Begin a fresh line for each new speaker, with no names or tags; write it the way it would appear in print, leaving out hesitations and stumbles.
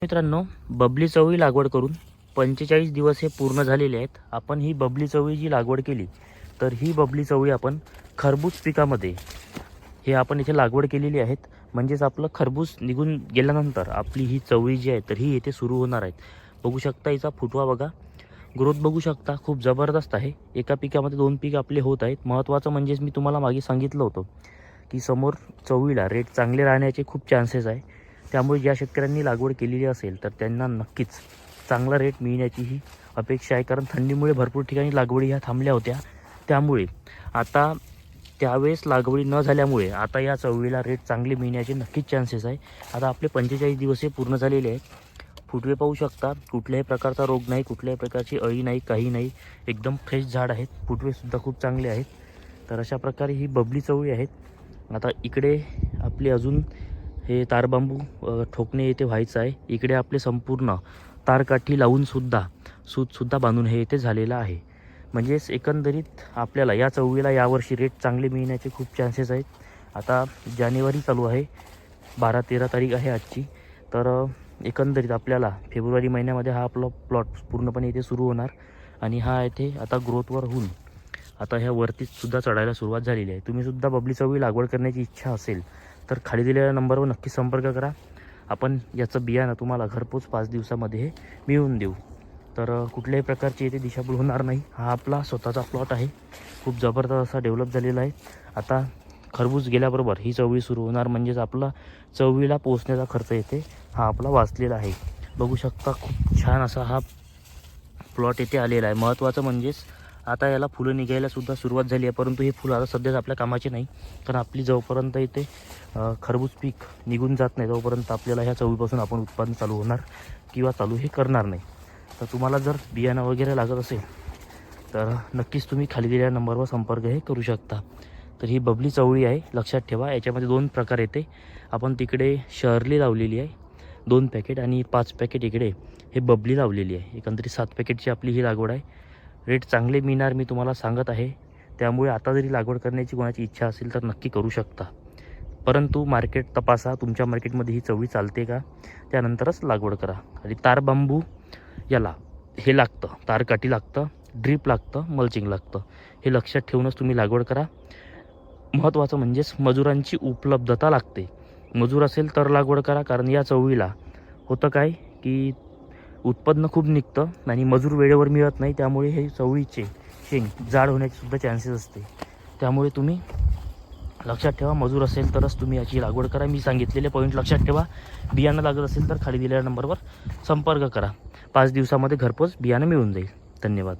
मित्रांनो, बबली चवळी लागवड करून 45 दिवस हे पूर्ण झालेले आहेत. आपण ही बबली चवळी जी लागवड केली, तर ही बबली चवळी आपण खरबूज पिकामध्ये हे आपण इथे लागवड केलेली आहेत. म्हणजेच आपलं खरबूज निघून गेल्यानंतर आपली ही चवळी जी आहे तर ही येथे सुरू होणार आहेत. बघू शकता हिचा फुटवा बघा, ग्रोथ बघू शकता, खूप जबरदस्त आहे. एका पिकामध्ये 2 पीक आपले होत आहेत. महत्त्वाचं म्हणजेच मी तुम्हाला मागे सांगितलं होतं की समोर चवळीला रेट चांगले राहण्याचे खूप चान्सेस आहे. त्यामुळे ज्या शेतकऱ्यांनी लागवड केलेली असेल तर त्यांना नक्कीच चांगला रेट मिळण्याची ही अपेक्षा आहे. कारण थंडीमुळे भरपूर ठिकाणी लागवडी ह्या थांबल्या होत्या. त्यामुळे आता त्यावेळेस लागवडी न झाल्यामुळे आता या चवळीला रेट चांगले मिळण्याचे नक्कीच चान्सेस आहे. आता आपले 45 दिवस हे पूर्ण झालेले आहेत. फुटवे पाहू शकता, कुठल्याही प्रकारचा रोग नाही, कुठल्याही प्रकारची अळी नाही, काही नाही. एकदम फ्रेश झाड आहेत. फुटवेसुद्धा खूप चांगले आहेत. तर अशा प्रकारे ही बबली चवळी आहेत. आता इकडे आपले अजून हे तारबांबू ठोकणे येथे व्हायचं आहे. इकडे आपले संपूर्ण तारकाठी लावून सूतसुद्धा बांधून हे येथे झालेलं आहे. म्हणजेच एकंदरीत आपल्याला या चवळीला यावर्षी रेट चांगले मिळण्याचे खूप चान्सेस आहेत. आता जानेवारी चालू आहे, 12-13 तारीख आहे आजची. तर एकंदरीत आपल्याला फेब्रुवारी महिन्यामध्ये हा आपला प्लॉट पूर्णपणे इथे सुरू होणार आणि हा इथे आता ग्रोथवर होऊन आता ह्या वरतीसुद्धा चढायला सुरुवात झालेली आहे. तुम्हीसुद्धा बबली चवळी लागवड करण्याची इच्छा असेल तर खाली दिलेल्या नंबरवर नक्की संपर्क करा. आपण याचं बियाणं तुम्हाला घरपोच 5 दिवसामध्ये हे मिळवून देऊ. तर कुठल्याही प्रकारची येथे दिशाभूल होणार नाही. हा आपला स्वतःचा प्लॉट आहे. खूप जबरदस्त असा डेव्हलप झालेला आहे. आता खरबूज गेल्याबरोबर ही चवळी सुरू होणार. म्हणजेच आपला चवळीला पोचण्याचा खर्च येथे हा आपला वाचलेला आहे. बघू शकता, खूप छान असा हा प्लॉट येथे आलेला आहे. महत्त्वाचं म्हणजेच आता याला फुलं निघायला सुद्धा सुरुवात झाली आहे. परंतु हे फुलं आता सध्याच आपल्या कामाचे नाही. कारण आपली जोपर्यंत इथे खरबूज पीक निघून जात नाही तोपर्यंत आपल्याला ह्या चवळीपासून आपण उत्पादन चालू होणार किंवा चालू हे करणार नाही. तर तुम्हाला जर बियाणं वगैरे लागत असेल तर नक्कीच तुम्ही खाली दिलेल्या नंबरवर संपर्क हे करू शकता. तर ही बबली चवळी आहे, लक्षात ठेवा. याच्यामध्ये 2 प्रकार येते. आपण तिकडे शर्ली लावलेली आहे 2 पॅकेट आणि 5 पॅकेट इकडे हे बबली लावलेली आहे. एकंदरीत 7 पॅकेटची आपली ही लागवड आहे. रेट चांगले मिळणार मी तुम्हाला सांगत आहे. त्यामुळे आता जरी लागवड करण्याची कोणाची इच्छा असेल तर नक्की करू शकता. परंतु मार्केट तपासा, तुमच्या मार्केटमध्ये ही चवळी चालते का, त्यानंतरच लागवड करा. आणि तारबांबू याला हे लागतं, तारकाठी लागतं, ड्रीप लागतं, मल्चिंग लागतं. हे लक्षात ठेवूनच तुम्ही लागवड करा. महत्त्वाचं म्हणजेच मजुरांची उपलब्धता लागते. मजूर असेल तर लागवड करा. कारण या चवळीला होतं काय की उत्पन्न खूप निघतं आणि मजूर वेळेवर मिळत नाही. त्यामुळे हे चवळीचे शेंग जाड होण्याचे सुद्धा चान्सेस असते. त्यामुळे तुम्ही लक्षात ठेवा, मजूर असेल तरच तुम्ही याची लागवड करा. मी सांगितलेले पॉईंट लक्षात ठेवा. बियाणं लागत असेल तर खाली दिलेल्या नंबरवर संपर्क करा. 5 दिवसामध्ये घरपोच बियाणं मिळून जाईल. धन्यवाद.